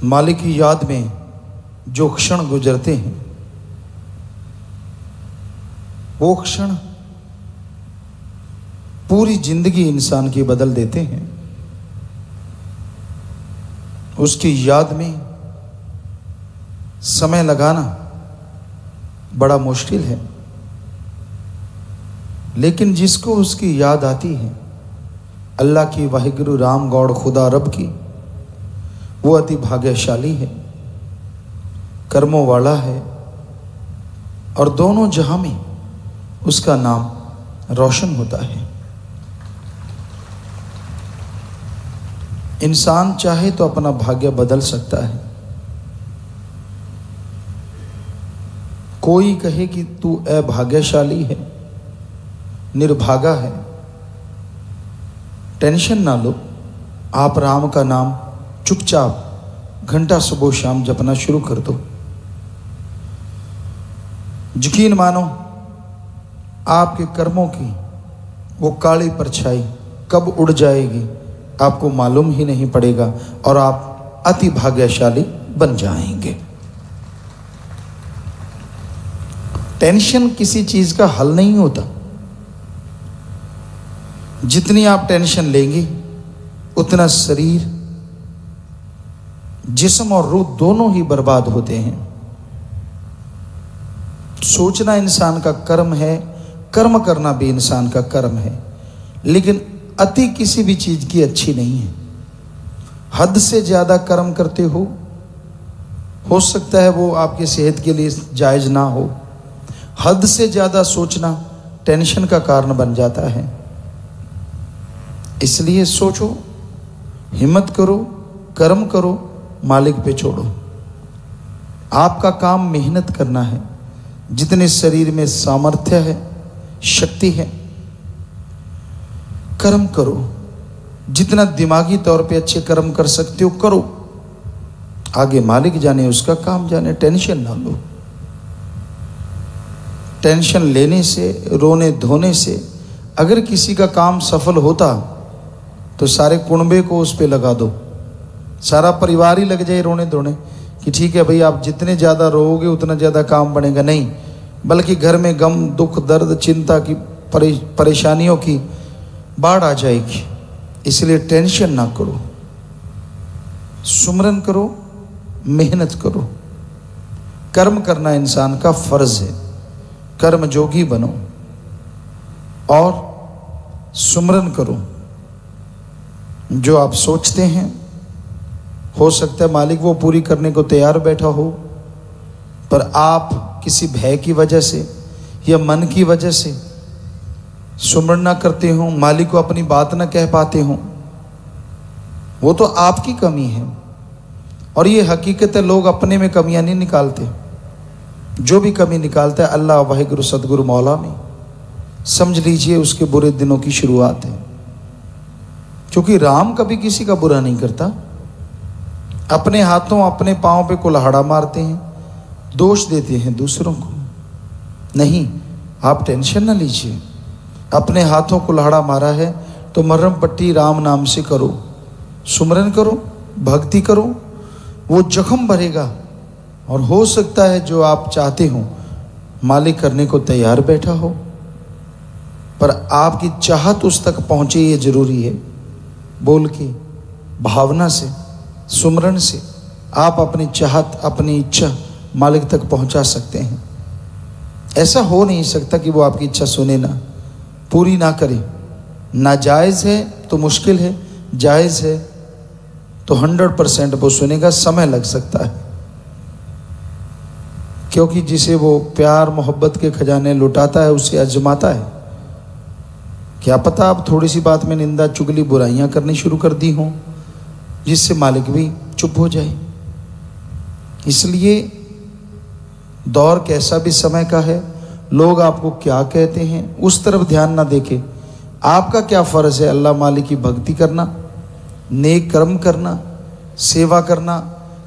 मालिक की याद में जो क्षण गुजरते हैं वो क्षण पूरी जिंदगी इंसान की बदल देते हैं। उसकी याद में समय लगाना बड़ा मुश्किल है, लेकिन जिसको उसकी याद आती है अल्लाह की, वाहिगुरु राम गौड़ खुदा रब की, वो अति भाग्यशाली है, कर्मों वाला है और दोनों जहां में उसका नाम रोशन होता है। इंसान चाहे तो अपना भाग्य बदल सकता है। कोई कहे कि तू अभाग्यशाली है, निर्भागा है, टेंशन ना लो। आप राम का नाम चुपचाप घंटा सुबह शाम जपना शुरू कर दो। यकीन मानो आपके कर्मों की वो काली परछाई कब उड़ जाएगी आपको मालूम ही नहीं पड़ेगा और आप अति भाग्यशाली बन जाएंगे। टेंशन किसी चीज का हल नहीं होता। जितनी आप टेंशन लेंगे उतना शरीर, जिस्म और रूह दोनों ही बर्बाद होते हैं। सोचना इंसान का कर्म है, कर्म करना भी इंसान का कर्म है, लेकिन अति किसी भी चीज की अच्छी नहीं है। हद से ज्यादा कर्म करते हो सकता है वो आपकी सेहत के लिए जायज ना हो। हद से ज्यादा सोचना टेंशन का कारण बन जाता है। इसलिए सोचो, हिम्मत करो, कर्म करो, मालिक पे छोड़ो। आपका काम मेहनत करना है। जितने शरीर में सामर्थ्य है, शक्ति है, कर्म करो। जितना दिमागी तौर पे अच्छे कर्म कर सकते हो करो। आगे मालिक जाने, उसका काम जाने। टेंशन ना लो। टेंशन लेने से, रोने धोने से अगर किसी का काम सफल होता तो सारे कुनबे को उस पे लगा दो, सारा परिवार ही लग जाए रोने धोने कि ठीक है भाई, आप जितने ज़्यादा रोओगे उतना ज़्यादा काम बनेगा। नहीं, बल्कि घर में गम, दुख, दर्द, चिंता की, परेशानियों की बाढ़ आ जाएगी। इसलिए टेंशन ना करो, सुमरन करो, मेहनत करो। कर्म करना इंसान का फर्ज है। कर्म जोगी बनो और सुमरन करो। जो आप सोचते हैं हो सकता है मालिक वो पूरी करने को तैयार बैठा हो, पर आप किसी भय की वजह से या मन की वजह से सुमरन ना करते हो, मालिक को अपनी बात ना कह पाते हो, वो तो आपकी कमी है। और ये हकीकत है, लोग अपने में कमियां नहीं निकालते। जो भी कमी निकालता है अल्लाह, वाहिगुरु, सदगुरु, मौला में, समझ लीजिए उसके बुरे दिनों की शुरुआत है। क्योंकि राम कभी किसी का बुरा नहीं करता। अपने हाथों, अपने पांव पे कुल्हाड़ा मारते हैं, दोष देते हैं दूसरों को। नहीं, आप टेंशन ना लीजिए। अपने हाथों कुल्हाड़ा मारा है तो मरहम पट्टी राम नाम से करो, सुमरन करो, भक्ति करो। वो जख्म भरेगा और हो सकता है जो आप चाहते हो मालिक करने को तैयार बैठा हो, पर आपकी चाहत उस तक पहुंचे, ये जरूरी है। बोल के, भावना से, सुमरन से आप अपनी चाहत, अपनी इच्छा मालिक तक पहुंचा सकते हैं। ऐसा हो नहीं सकता कि वो आपकी इच्छा सुने ना, पूरी ना करे। नाजायज़ है तो मुश्किल है, जायज़ है तो 100% वो सुनेगा। समय लग सकता है, क्योंकि जिसे वो प्यार मोहब्बत के खजाने लुटाता है उसे आजमाता है। क्या पता आप थोड़ी सी बात में निंदा, चुगली, बुराइयां करनी शुरू कर दी हों, जिससे मालिक भी चुप हो जाए। इसलिए दौर कैसा भी समय का है, लोग आपको क्या कहते हैं उस तरफ ध्यान ना देके आपका क्या फ़र्ज़ है। अल्लाह मालिक की भक्ति करना, नेक कर्म करना, सेवा करना,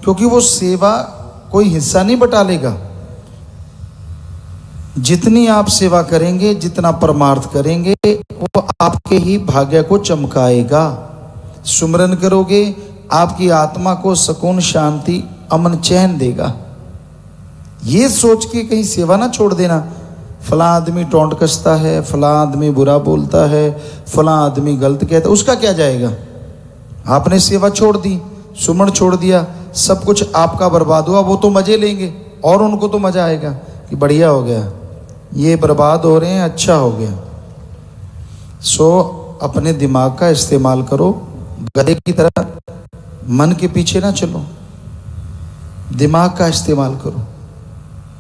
क्योंकि वो सेवा कोई हिस्सा नहीं बटा लेगा। जितनी आप सेवा करेंगे, जितना परमार्थ करेंगे, वो आपके ही भाग्य को चमकाएगा। सुमरन करोगे, आपकी आत्मा को सुकून, शांति, अमन, चैन देगा। ये सोच के कहीं सेवा ना छोड़ देना, फला आदमी टोंट कसता है, फला आदमी बुरा बोलता है, फला आदमी गलत कहता है, उसका क्या जाएगा। आपने सेवा छोड़ दी, सुमन छोड़ दिया, सब कुछ आपका बर्बाद हुआ। वो तो मजे लेंगे और उनको तो मजा आएगा कि बढ़िया हो गया, ये बर्बाद हो रहे हैं, अच्छा हो गया। सो अपने दिमाग का इस्तेमाल करो, गधे की तरह मन के पीछे ना चलो, दिमाग का इस्तेमाल करो।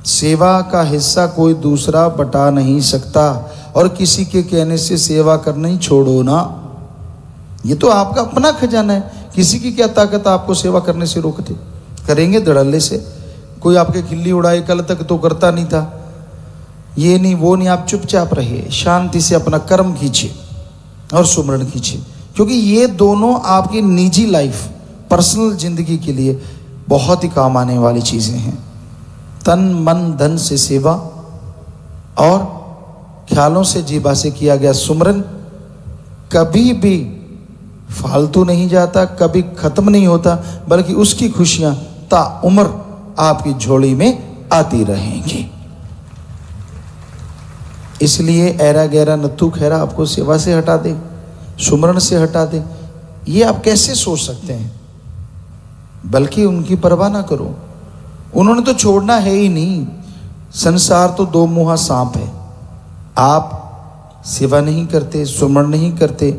सेवा का हिस्सा कोई दूसरा बटा नहीं सकता, और किसी के कहने से सेवा करना ही छोड़ो ना। ये तो आपका अपना खजाना है, किसी की क्या ताकत आपको सेवा करने से रोकते। करेंगे धड़ल्ले से, कोई आपके खिल्ली उड़ाए, कल तक तो करता नहीं था, ये नहीं वो नहीं, आप चुपचाप रहिए, शांति से अपना कर्म कीजिए और सुमरण कीजिए, क्योंकि ये दोनों आपकी निजी लाइफ, पर्सनल जिंदगी के लिए बहुत ही काम आने वाली चीजें हैं। तन मन धन से सेवा और ख्यालों से जीवा से किया गया सुमरन कभी भी फालतू नहीं जाता, कभी खत्म नहीं होता, बल्कि उसकी खुशियां ताउम्र आपकी झोली में आती रहेंगी। इसलिए ऐरा गैरा नत्थू खैरा आपको सेवा से हटा दे, सुमरण से हटा दे, ये आप कैसे सोच सकते हैं। बल्कि उनकी परवाह ना करो, उन्होंने तो छोड़ना है ही नहीं। संसार तो दो मुहा सांप है। आप सेवा नहीं करते, सुमरण नहीं करते,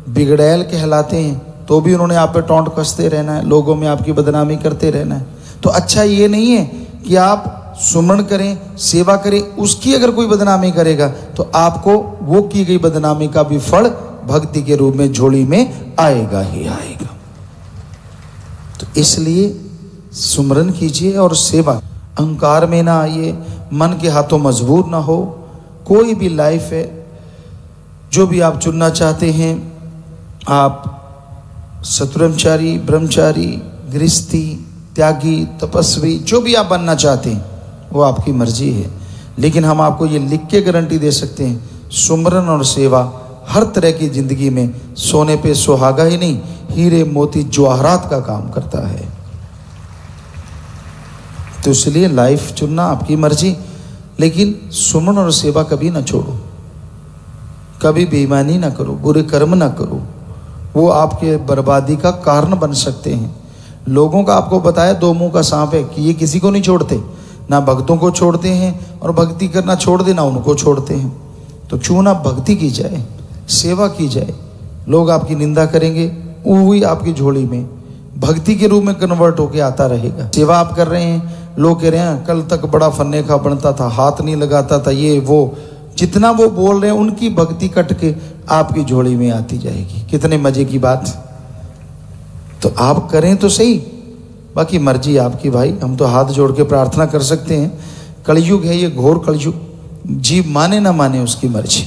बिगड़ैल कहलाते हैं, तो भी उन्होंने आप पे टोंट कसते रहना है, लोगों में आपकी बदनामी करते रहना है। तो अच्छा ये नहीं है कि आप सुमरण करें, सेवा करें, उसकी अगर कोई बदनामी करेगा तो आपको वो की गई बदनामी का भी फल भक्ति के रूप में झोली में आएगा ही आएगा। तो इसलिए सुमरन कीजिए और सेवा, अहंकार में ना आइए, मन के हाथों मजबूर ना हो। कोई भी लाइफ है जो भी आप चुनना चाहते हैं, आप शतब्रह्मचारी, ब्रह्मचारी, गृहस्थी, त्यागी, तपस्वी, जो भी आप बनना चाहते हैं वो आपकी मर्जी है। लेकिन हम आपको ये लिख के गारंटी दे सकते हैं, सुमरन और सेवा हर तरह की जिंदगी में सोने पे सुहागा ही नहीं, हीरे मोती जवाहरात का काम करता है। तो इसलिए लाइफ चुनना आपकी मर्जी, लेकिन सुमन और सेवा कभी ना छोड़ो, कभी बेईमानी ना करो, बुरे कर्म ना करो, वो आपके बर्बादी का कारण बन सकते हैं। लोगों का आपको बताया दो मुंह का सांप है कि ये किसी को नहीं छोड़ते, ना भक्तों को छोड़ते हैं और भक्ति करना छोड़ देना उनको छोड़ते हैं। तो क्यों ना भक्ति की जाए, सेवा की जाए। लोग आपकी निंदा करेंगे, वही आपकी झोली में भक्ति के रूप में कन्वर्ट होके आता रहेगा। सेवा आप कर रहे हैं, लोग कह रहे हैं कल तक बड़ा फन्ने का बनता था, हाथ नहीं लगाता था, ये वो, जितना वो बोल रहे हैं उनकी भक्ति कट के आपकी झोली में आती जाएगी। कितने मजे की बात। तो आप करें तो सही, बाकी मर्जी आपकी भाई। हम तो हाथ जोड़ के प्रार्थना कर सकते हैं। कलयुग है ये, घोर कलयुग, जीव माने ना माने उसकी मर्जी।